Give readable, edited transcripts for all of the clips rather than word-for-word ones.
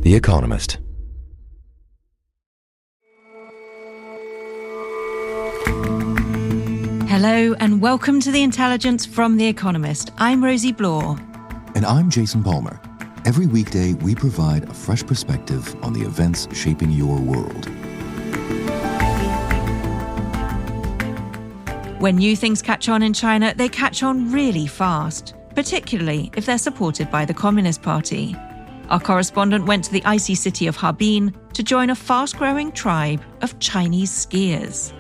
The Economist. Hello and welcome to The Intelligence from The Economist. I'm Rosie Blore. And I'm Jason Palmer. Every weekday, we provide a fresh perspective on the events shaping your world. When new things catch on in China, they catch on really fast, particularly if they're supported by the Communist Party. Our correspondent went to the icy city of Harbin to join a fast-growing tribe of Chinese skiers.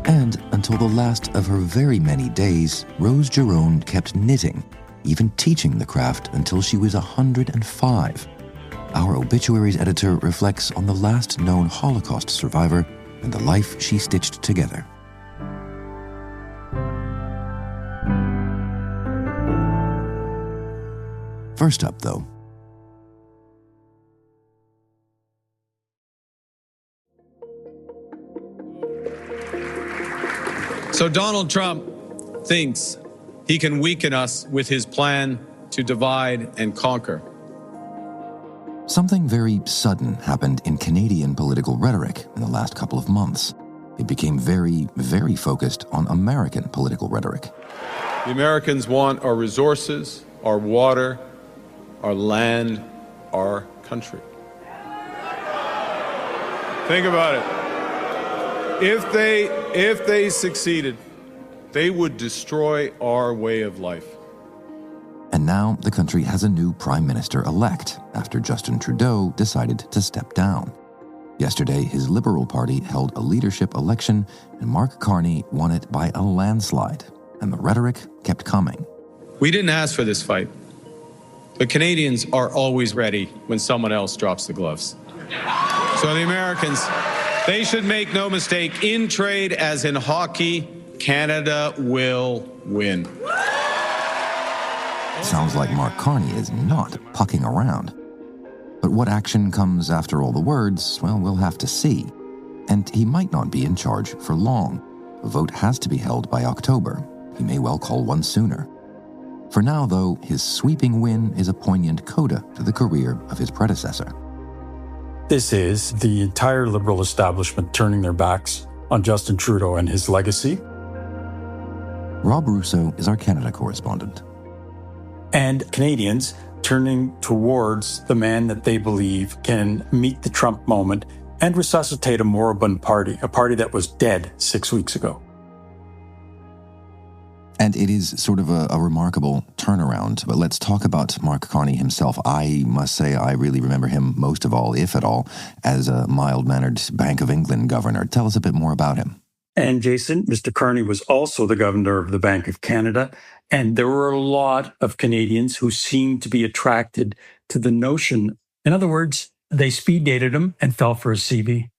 And until the last of her very many days, Rose Jerome kept knitting, even teaching the craft until she was 105. Our Obituaries editor reflects on the last known Holocaust survivor and the life she stitched together. First up, though. So Donald Trump thinks he can weaken us with his plan to divide and conquer. Something very sudden happened in Canadian political rhetoric in the last couple of months. It became very, very focused on American political rhetoric. The Americans want our resources, our water, our land, our country. Think about it. If they succeeded, they would destroy our way of life. And now the country has a new prime minister-elect after Justin Trudeau decided to step down. Yesterday, his Liberal Party held a leadership election, and Mark Carney won it by a landslide. And the rhetoric kept coming. We didn't ask for this fight, but Canadians are always ready when someone else drops the gloves. So the Americans, they should make no mistake, in trade as in hockey, Canada will win. Sounds like Mark Carney is not pucking around. But what action comes after all the words, well, we'll have to see. And he might not be in charge for long. A vote has to be held by October. He may well call one sooner. For now, though, his sweeping win is a poignant coda to the career of his predecessor. This is the entire Liberal establishment turning their backs on Justin Trudeau and his legacy. Rob Russo is our Canada correspondent. And Canadians turning towards the man that they believe can meet the Trump moment and resuscitate a moribund party, a party that was dead 6 weeks ago. And it is sort of a remarkable turnaround. But let's talk about Mark Carney himself. I must say I really remember him most of all, if at all, as a mild-mannered Bank of England governor. Tell us a bit more about him. And Jason, Mr. Carney was also the governor of the Bank of Canada. And there were a lot of Canadians who seemed to be attracted to the notion. In other words, they speed dated him and fell for his CV.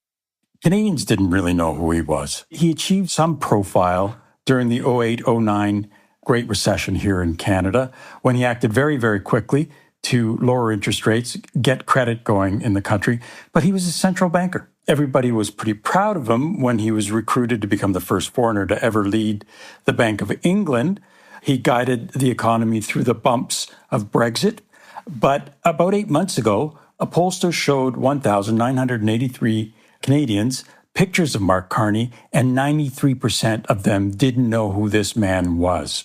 Canadians didn't really know who he was. He achieved some profile during the 2008-09 Great Recession here in Canada, when he acted very, very quickly to lower interest rates, get credit going in the country. But he was a central banker. Everybody was pretty proud of him when he was recruited to become the first foreigner to ever lead the Bank of England. He guided the economy through the bumps of Brexit. But about 8 months ago, a pollster showed 1,983 Canadians pictures of Mark Carney, and 93% of them didn't know who this man was.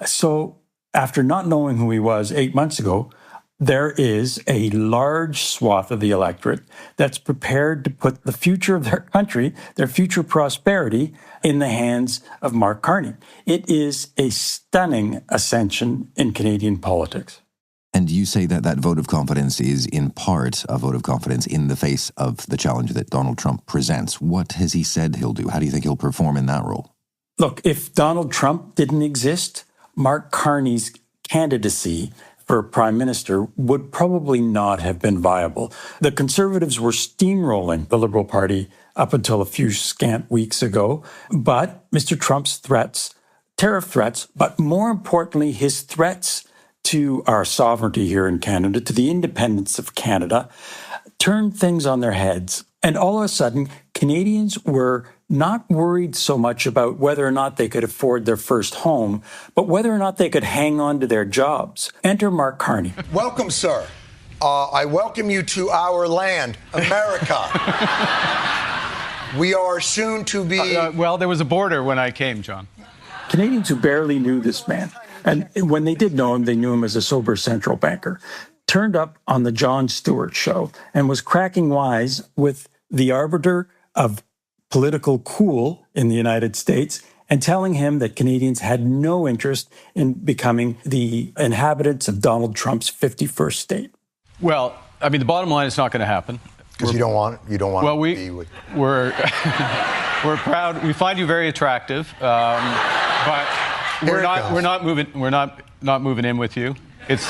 So after not knowing who he was 8 months ago, there is a large swath of the electorate that's prepared to put the future of their country, their future prosperity, in the hands of Mark Carney. It is a stunning ascension in Canadian politics. And you say that that vote of confidence is in part a vote of confidence in the face of the challenge that Donald Trump presents. What has he said he'll do? How do you think he'll perform in that role? Look, if Donald Trump didn't exist, Mark Carney's candidacy for prime minister would probably not have been viable. The Conservatives were steamrolling the Liberal Party up until a few scant weeks ago. But Mr. Trump's threats, tariff threats, but more importantly, his threats to our sovereignty here in Canada, to the independence of Canada, turned things on their heads. And all of a sudden, Canadians were not worried so much about whether or not they could afford their first home, but whether or not they could hang on to their jobs. Enter Mark Carney. Welcome, sir. I welcome you to our land, America. We are soon to be... well, there was a border when I came, John. Canadians who barely knew this man, and when they did know him, they knew him as a sober central banker, turned up on the Jon Stewart show and was cracking wise with the arbiter of political cool in the United States and telling him that Canadians had no interest in becoming the inhabitants of Donald Trump's 51st state. Well, I mean, the bottom line is not going to happen. Because you don't want well, to be with... We're proud. We find you very attractive, but we're not moving in with you. It's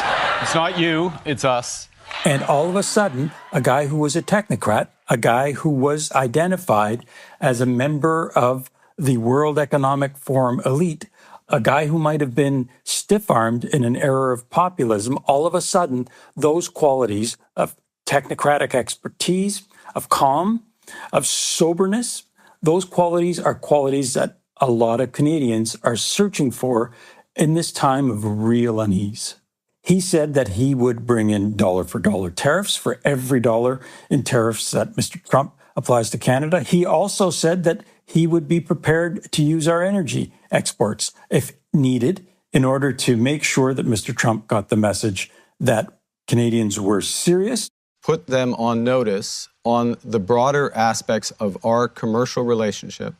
not you, it's us. And all of a sudden, a guy who was a technocrat, a guy who was identified as a member of the World Economic Forum elite, a guy who might have been stiff-armed in an era of populism, all of a sudden, those qualities of technocratic expertise, of calm, of soberness, those qualities are qualities that a lot of Canadians are searching for in this time of real unease. He said that he would bring in dollar-for-dollar tariffs for every dollar in tariffs that Mr. Trump applies to Canada. He also said that he would be prepared to use our energy exports if needed in order to make sure that Mr. Trump got the message that Canadians were serious. Put them on notice on the broader aspects of our commercial relationship.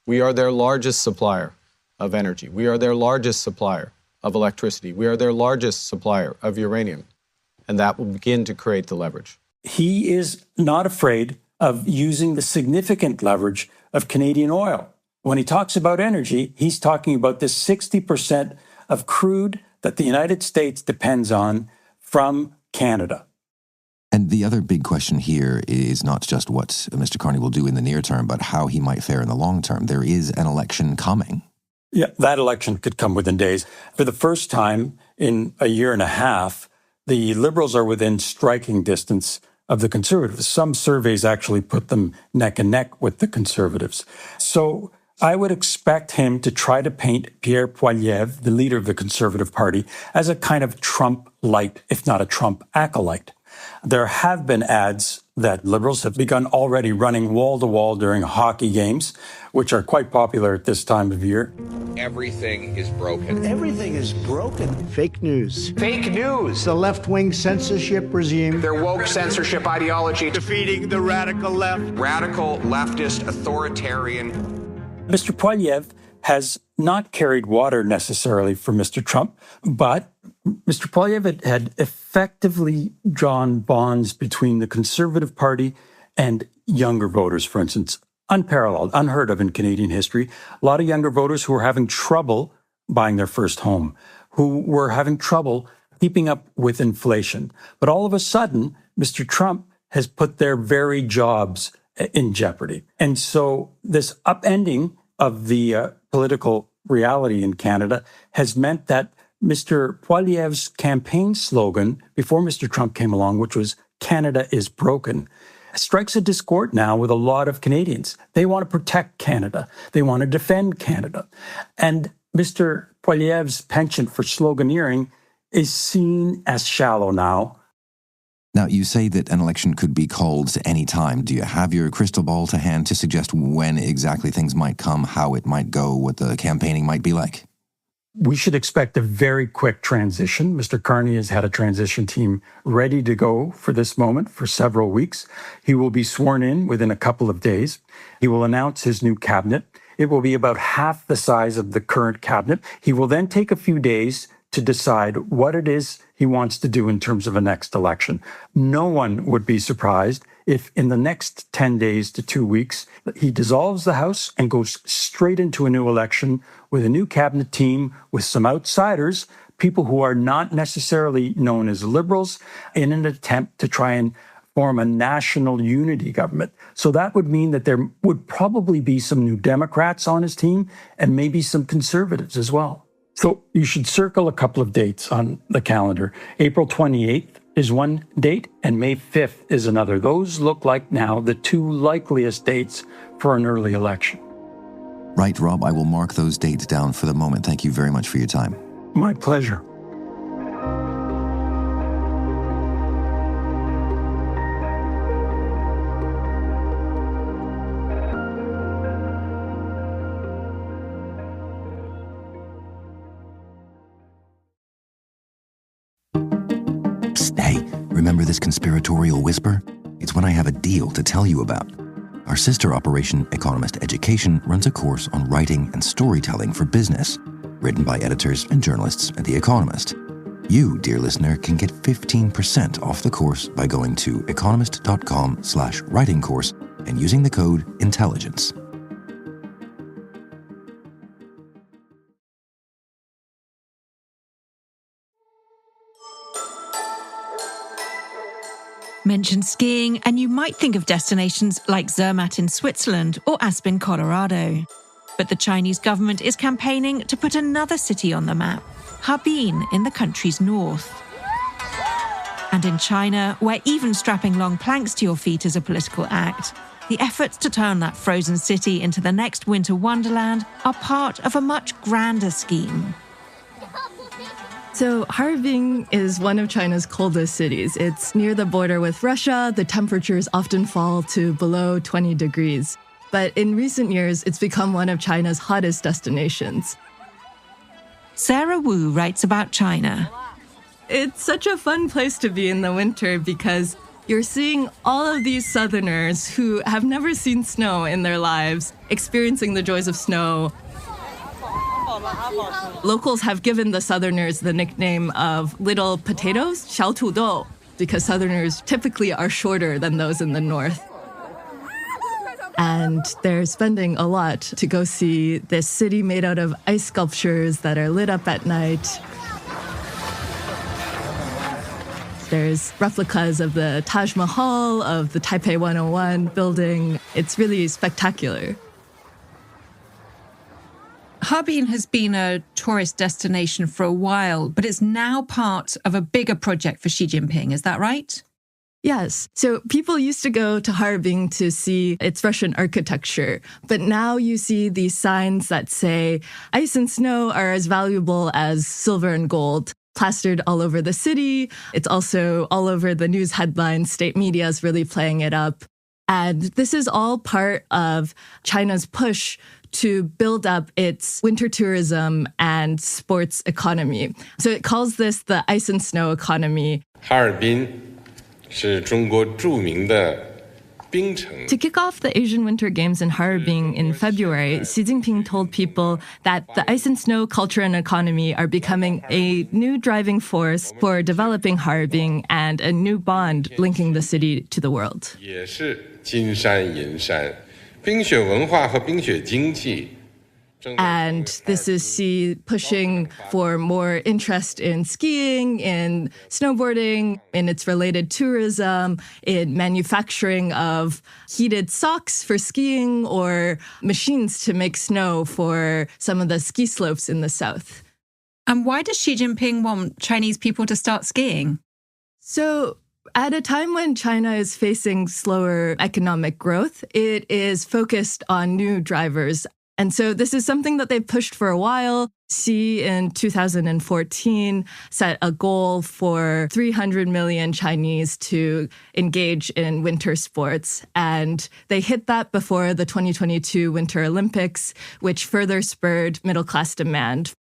We are their largest supplier of energy. We are their largest supplier of electricity. We are their largest supplier of uranium. And that will begin to create the leverage. He is not afraid of using the significant leverage of Canadian oil. When he talks about energy, he's talking about the 60% of crude that the United States depends on from Canada. And the other big question here is not just what Mr. Carney will do in the near term, but how he might fare in the long term. There is an election coming. Yeah, that election could come within days. For the first time in a year and a half, the Liberals are within striking distance of the Conservatives. Some surveys actually put them neck and neck with the Conservatives. So I would expect him to try to paint Pierre Poilievre, the leader of the Conservative Party, as a kind of Trump-light, if not a Trump acolyte. There have been ads that Liberals have begun already running wall-to-wall during hockey games, which are quite popular at this time of year. Everything is broken. Everything is broken. Fake news. Fake news. The left-wing censorship regime. Their woke censorship ideology. Defeating the radical left. Radical, leftist, authoritarian. Mr. Poilievre has not carried water necessarily for Mr. Trump, but Mr. Poilievre had effectively drawn bonds between the Conservative Party and younger voters, for instance, unparalleled, unheard of in Canadian history. A lot of younger voters who were having trouble buying their first home, who were having trouble keeping up with inflation. But all of a sudden, Mr. Trump has put their very jobs in jeopardy. And so this upending of the political reality in Canada has meant that Mr. Poilievre's campaign slogan before Mr. Trump came along, which was "Canada is broken," strikes a discord now with a lot of Canadians. They want to protect Canada. They want to defend Canada. And Mr. Poilievre's penchant for sloganeering is seen as shallow now. Now, you say that an election could be called any time. Do you have your crystal ball to hand to suggest when exactly things might come, how it might go, what the campaigning might be like? We should expect a very quick transition. Mr. Carney has had a transition team ready to go for this moment for several weeks. He will be sworn in within a couple of days. He will announce his new cabinet. It will be about half the size of the current cabinet. He will then take a few days to decide what it is he wants to do in terms of a next election. No one would be surprised if in the next 10 days to 2 weeks, he dissolves the House and goes straight into a new election with a new cabinet team, with some outsiders, people who are not necessarily known as Liberals, in an attempt to try and form a national unity government. So that would mean that there would probably be some new Democrats on his team and maybe some Conservatives as well. So you should circle a couple of dates on the calendar. April 28th is one date and May 5th is another. Those look like now the two likeliest dates for an early election. Right, Rob, I will mark those dates down for the moment. Thank you very much for your time. My pleasure. Remember this conspiratorial whisper? It's when I have a deal to tell you about. Our sister operation, Economist Education, runs a course on writing and storytelling for business, written by editors and journalists at The Economist. You, dear listener, can get 15% off the course by going to economist.com/writing course and using the code INTELLIGENCE. Mention skiing, and you might think of destinations like Zermatt in Switzerland or Aspen, Colorado. But the Chinese government is campaigning to put another city on the map, Harbin in the country's north. And in China, where even strapping long planks to your feet is a political act, the efforts to turn that frozen city into the next winter wonderland are part of a much grander scheme. So Harbin is one of China's coldest cities. It's near the border with Russia. The temperatures often fall to below 20 degrees. But in recent years, it's become one of China's hottest destinations. Sarah Wu writes about China. It's such a fun place to be in the winter because you're seeing all of these Southerners who have never seen snow in their lives, experiencing the joys of snow. Locals have given the Southerners the nickname of little potatoes, 小土豆, because Southerners typically are shorter than those in the north. And they're spending a lot to go see this city made out of ice sculptures that are lit up at night. There's replicas of the Taj Mahal, of the Taipei 101 building. It's really spectacular. Harbin has been a tourist destination for a while, but it's now part of a bigger project for Xi Jinping. Is that right? Yes. So people used to go to Harbin to see its Russian architecture, but now you see these signs that say ice and snow are as valuable as silver and gold, plastered all over the city. It's also all over the news headlines. State media is really playing it up. And this is all part of China's push to build up its winter tourism and sports economy. So it calls this the ice and snow economy. Harbin是中国著名的冰城. To kick off the Asian Winter Games in Harbin in February, Xi Jinping told people that the ice and snow culture and economy are becoming a new driving force for developing Harbin and a new bond linking the city to the world. 也是金山银山，冰雪文化和冰雪经济 And this is Xi pushing for more interest in skiing, in snowboarding, in its related tourism, in manufacturing of heated socks for skiing or machines to make snow for some of the ski slopes in the south. And why does Xi Jinping want Chinese people to start skiing? So at a time when China is facing slower economic growth, it is focused on new drivers. And so this is something that they've pushed for a while. Xi in 2014 set a goal for 300 million Chinese to engage in winter sports. And they hit that before the 2022 Winter Olympics, which further spurred middle-class demand.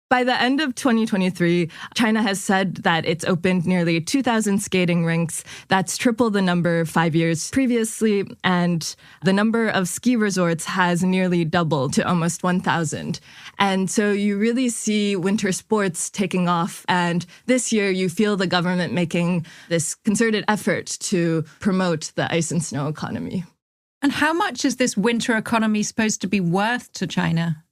By the end of 2023, China has said that it's opened nearly 2,000 skating rinks. That's triple the number 5 years previously. And the number of ski resorts has nearly doubled to almost 1,000. And so you really see winter sports taking off. And this year, you feel the government making this concerted effort to promote the ice and snow economy. And how much is this winter economy supposed to be worth to China?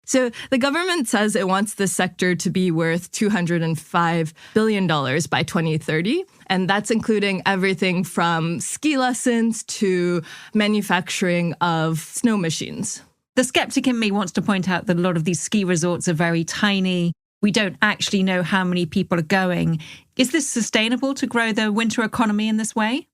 So the government says it wants this sector to be worth $205 billion by 2030. And that's including everything from ski lessons to manufacturing of snow machines. The skeptic in me wants to point out that a lot of these ski resorts are very tiny. We don't actually know how many people are going. Is this sustainable to grow the winter economy in this way?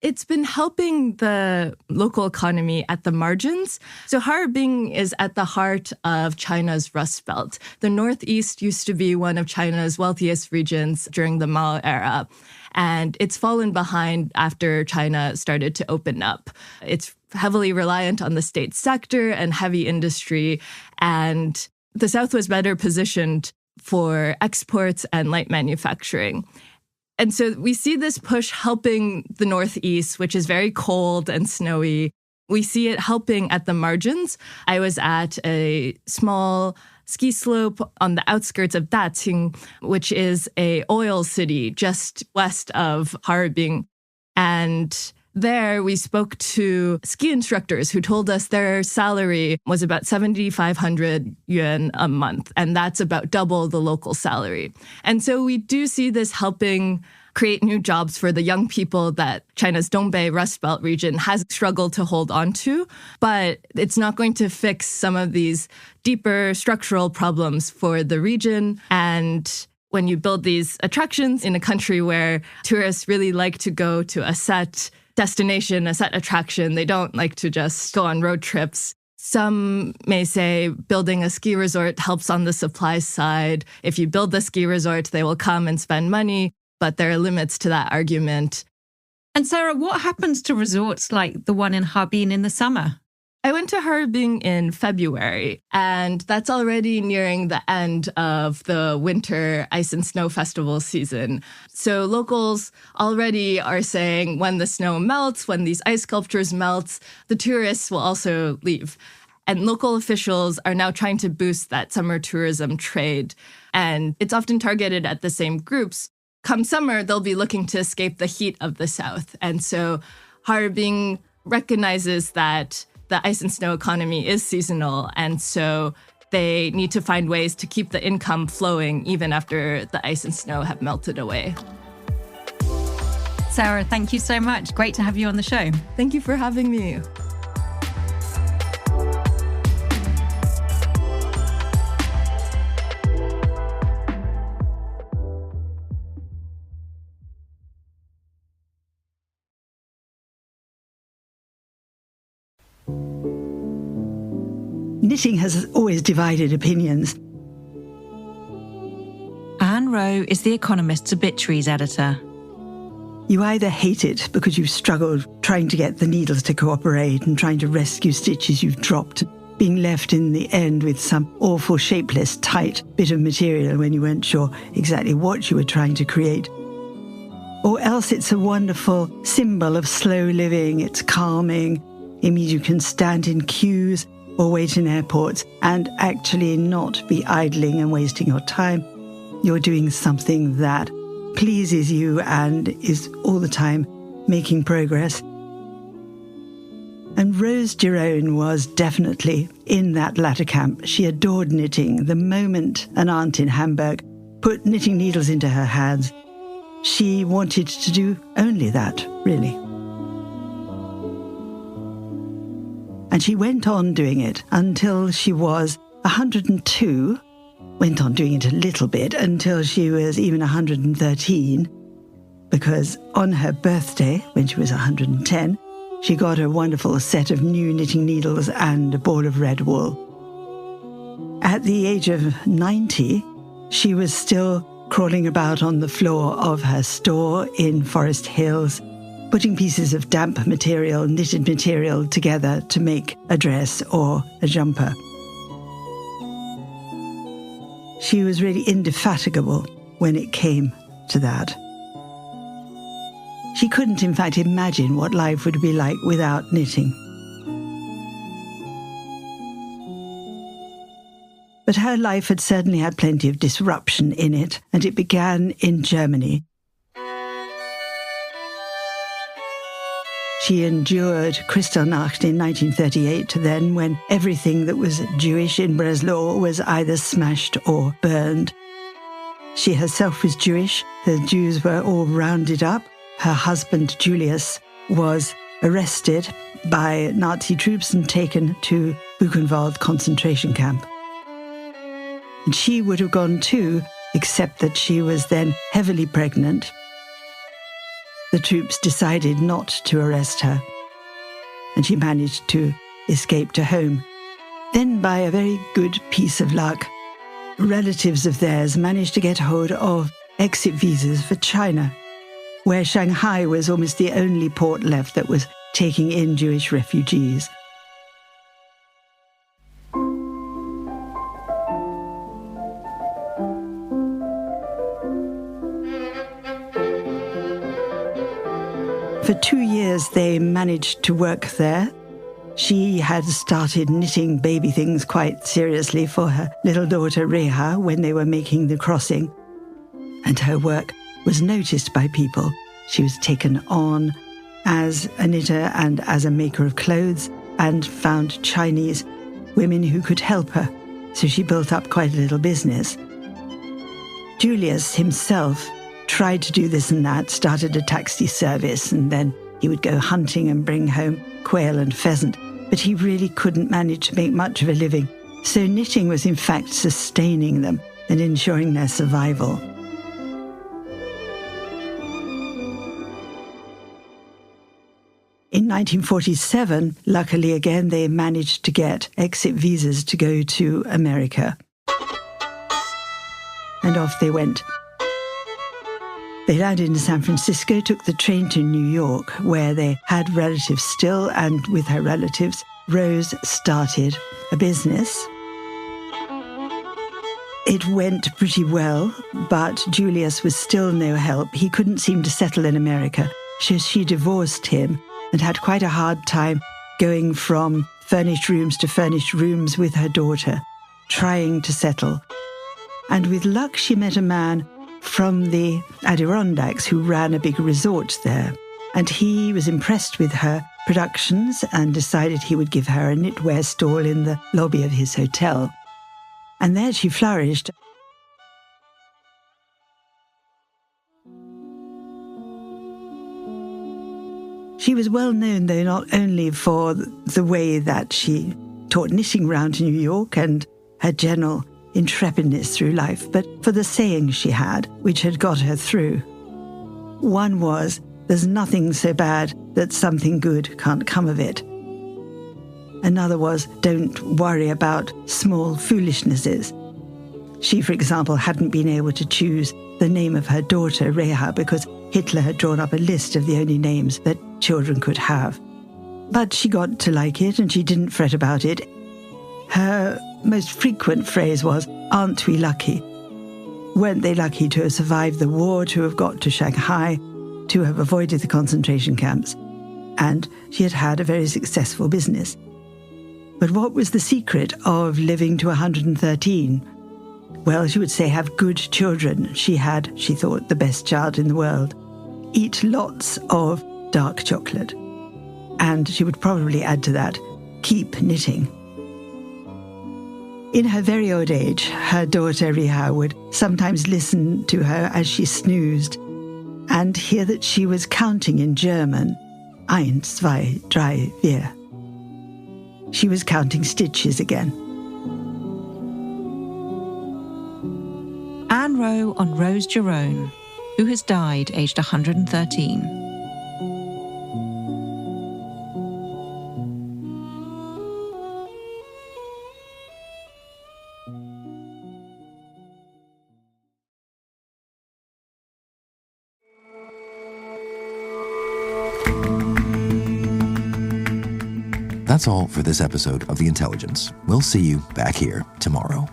It's been helping the local economy at the margins. So Harbin is at the heart of China's Rust Belt. The Northeast used to be one of China's wealthiest regions during the Mao era. And it's fallen behind after China started to open up. It's heavily reliant on the state sector and heavy industry. And the South was better positioned for exports and light manufacturing. And so we see this push helping the Northeast, which is very cold and snowy. We see it helping at the margins. I was at a small ski slope on the outskirts of Daqing, which is a oil city just west of Harbin. And there we spoke to ski instructors who told us their salary was about 7,500 yuan a month, and that's about double the local salary. And so we do see this helping create new jobs for the young people that China's Dongbei Rust Belt region has struggled to hold on to, but it's not going to fix some of these deeper structural problems for the region. And when you build these attractions in a country where tourists really like to go to a set destination, a set attraction, they don't like to just go on road trips. Some may say building a ski resort helps on the supply side. If you build the ski resort, they will come and spend money, but there are limits to that argument. And Sarah, what happens to resorts like the one in Harbin in the summer? I went to Harbin in February, and that's already nearing the end of the winter ice and snow festival season. So locals already are saying when the snow melts, when these ice sculptures melt, the tourists will also leave. And local officials are now trying to boost that summer tourism trade. And it's often targeted at the same groups. Come summer, they'll be looking to escape the heat of the south. And so Harbin recognizes that the ice and snow economy is seasonal, and so they need to find ways to keep the income flowing even after the ice and snow have melted away. Sarah, thank you so much. Great to have you on the show. Thank you for having me. Knitting has always divided opinions. Anne Rowe is The Economist's obituaries editor. You either hate it because you've struggled trying to get the needles to cooperate and trying to rescue stitches you've dropped, being left in the end with some awful, shapeless, tight bit of material when you weren't sure exactly what you were trying to create. Or else it's a wonderful symbol of slow living, it's calming, it means you can stand in queues or wait in airports and actually not be idling and wasting your time. You're doing something that pleases you and is all the time making progress. And Rose Jerome was definitely in that latter camp. She adored knitting. The moment an aunt in Hamburg put knitting needles into her hands, she wanted to do only that, really. And she went on doing it until she was 102, went on doing it a little bit until she was even 113, because on her birthday, when she was 110, she got a wonderful set of new knitting needles and a ball of red wool. At the age of 90, she was still crawling about on the floor of her store in Forest Hills, putting pieces of damp material, knitted material together to make a dress or a jumper. She was really indefatigable when it came to that. She couldn't, in fact, imagine what life would be like without knitting. But her life had certainly had plenty of disruption in it, and it began in Germany. She endured Kristallnacht in 1938, then when everything that was Jewish in Breslau was either smashed or burned. She herself was Jewish. The Jews were all rounded up. Her husband, Julius, was arrested by Nazi troops and taken to Buchenwald concentration camp. And she would have gone too, except that she was then heavily pregnant. The troops decided not to arrest her, and she managed to escape to home. Then, by a very good piece of luck, relatives of theirs managed to get hold of exit visas for China, where Shanghai was almost the only port left that was taking in Jewish refugees. For 2 years, they managed to work there. She had started knitting baby things quite seriously for her little daughter Reha when they were making the crossing. And her work was noticed by people. She was taken on as a knitter and as a maker of clothes, and found Chinese women who could help her. So she built up quite a little business. Julius himself tried to do this and that, started a taxi service, and then he would go hunting and bring home quail and pheasant. But he really couldn't manage to make much of a living. So knitting was in fact sustaining them and ensuring their survival. In 1947, luckily again, they managed to get exit visas to go to America. And off they went. They landed in San Francisco, took the train to New York, where they had relatives still, and with her relatives, Rose started a business. It went pretty well, but Julius was still no help. He couldn't seem to settle in America, so she divorced him and had quite a hard time going from furnished rooms to furnished rooms with her daughter, trying to settle. And with luck, she met a man from the Adirondacks who ran a big resort there. And he was impressed with her productions and decided he would give her a knitwear stall in the lobby of his hotel. And there she flourished. She was well known, though, not only for the way that she taught knitting round New York and her general intrepidness through life, but for the sayings she had, which had got her through. One was, "There's nothing so bad that something good can't come of it." Another was, "Don't worry about small foolishnesses." She, for example, hadn't been able to choose the name of her daughter, Reha, because Hitler had drawn up a list of the only names that children could have. But she got to like it, and she didn't fret about it. Her most frequent phrase was, "Aren't we lucky? Weren't they lucky to have survived the war, to have got to Shanghai, to have avoided the concentration camps?" And she had had a very successful business. But what was the secret of living to 113? Well, she would say, have good children. She had, she thought, the best child in the world. Eat lots of dark chocolate. And she would probably add to that, keep knitting. In her very old age, her daughter Reha would sometimes listen to her as she snoozed and hear that she was counting in German, 1, 2, 3, 4. She was counting stitches again. Anne Rowe on Rose Jerome, who has died aged 113. That's all for this episode of The Intelligence. We'll see you back here tomorrow.